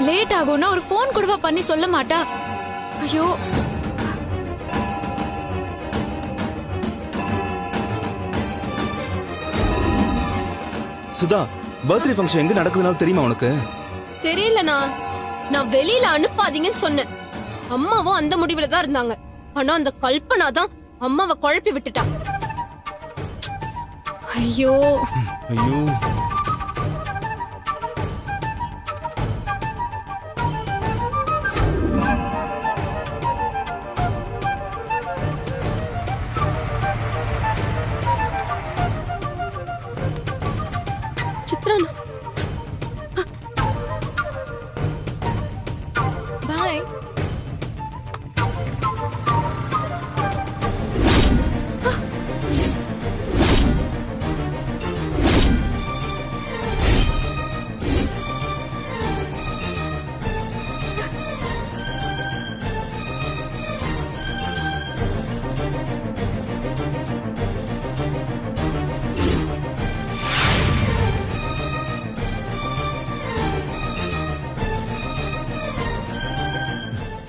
Late ஆகும்னா ஒரு phone கூடவா பண்ணி சொல்ல மாட்டா? ஐயோ, சுதா, பர்த்டே ஃபங்க்ஷன் எங்க நடக்குதுன்னு தெரியுமா உனக்கு? தெரியலண்ணா, நான் வெளியில அனுப்பாதீங்கன்னு சொன்னேன். அம்மாவும் அந்த முடிவுல தான் இருந்தாங்க. ஆனா அந்த கல்பனா தான் அம்மாவை குழப்பி விட்டுட்டா. ஐயோ ஐயோ, சித்ராண்ணா, பாய்.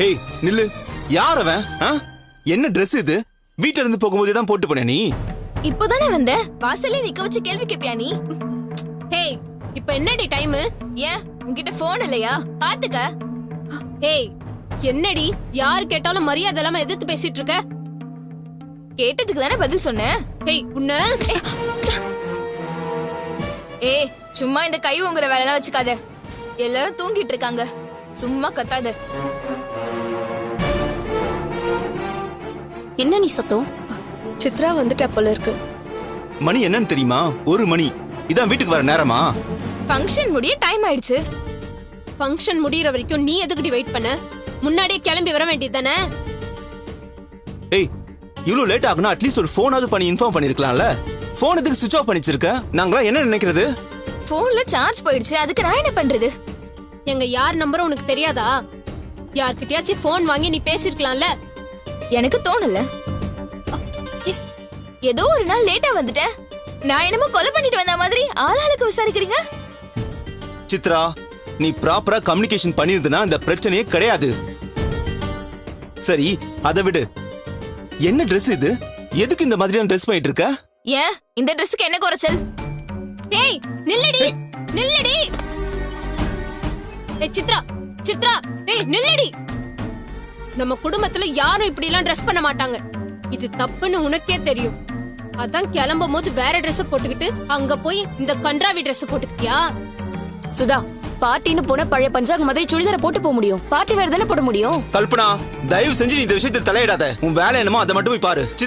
ஏய் நில்லு. யார் அவன்? என்ன Dress இது? வீட்ல இருந்து போகும்போது தான் போட்டு போனே நீ? இப்போதானே வந்த, வாசல்ல நிக்க வச்சு கேள்வி கேப்பியா நீ? ஹேய், இப்ப என்னடி டைம்? ஏன் உன்கிட்ட போன் இல்லையா? பாத்துக்க. ஹேய், என்னடி யார் கேட்டாலும் மரியாதை இல்லாம எதிர்த்து பேசிட்டு இருக்க? கேட்டதுக்கு தானே பதில் சொன்னேன். ஹேய், உன்ன ஏய், சும்மா இந்த கை உங்குற வேலைலாம் வச்சுக்காத. எல்லாரும் தூங்கிட்டு இருக்காங்க, சும்மா கத்தாத. என்ன நீ சத்தம்? சித்ரா வந்துட்டா போல இருக்கு. மணி என்னன்னு தெரியுமா? 1 மணி. இதான் வீட்டுக்கு வர நேரமா? ஃபங்க்ஷன் முடிய டைம் ஆயிடுச்சு. ஃபங்க்ஷன் முடியற வரைக்கும் நீ எதுக்குடி வெயிட் பண்ண? முன்னாடியே கிளம்பி வர வேண்டியது தானே? ஏய், இவ்வளவு லேட் ஆகுனா அட்லீஸ்ட் ஒரு போனாவது பண்ணி இன்ஃபார்ம் பண்ணிருக்கலாம்ல. போன் எதுக்கு சுவிட்ச் ஆஃப் பண்ணி வச்சிருக்க? நாங்களா என்ன நினைக்கிறது? போன்ல சார்ஜ் போயிடுச்சு, அதுக்கு நான் என்ன பண்றது? எங்க யார் நம்பரும் உனக்கு தெரியாதா? யார்கிட்டயாச்சும் போன் வாங்கி நீ பேசிருக்கலாம்ல. எனக்கு தோணல. ஏதோ ஒரு நாள் லேட்டா வந்துட்டேன். நான் என்னமோ கொலை பண்ணிட்டு வந்த மாதிரி ஆளாளுக்கு விசாரிக்கிறீங்க. சித்ரா, நீ ப்ராப்பரா கம்யூனிகேஷன் பண்ணிருந்தனா இந்த பிரச்சனையே கிடையாது. சரி, அதை விடு. என்ன Dress இது? எதுக்கு இந்த மாதிரியான Dress பண்ணிட்டு இருக்க? ஏன் இந்த Dressக்கு என்ன குறைச்சல்? ஏய், நில்லடி, நில்லடி. ஏய் சித்ரா, சித்ரா, ஏய் நில்லடி. நம்ம குடும்பத்துல யாரும் இப்படி எல்லாம் Dress பண்ண மாட்டாங்க. இது தப்புன்னு உனக்கே தெரியும். அதான் கிளம்பும் போது வேற Dress போட்டுக்கிட்டு அங்க போய் இந்த கன்றாவி Dress போட்டுக்கிட்டியா? சுதா, பார்ட்டின்னு போன பழைய பஞ்சாங்க மாதிரி சுடிதார போட்டு போக முடியும். பார்ட்டி வேற தானே போட முடியும். கல்பனா, தயவு செஞ்சு நீ இந்த விஷயத்தை தலையிடாத. உன் வேலை என்னமோ அதை மட்டும் போய் பாரு.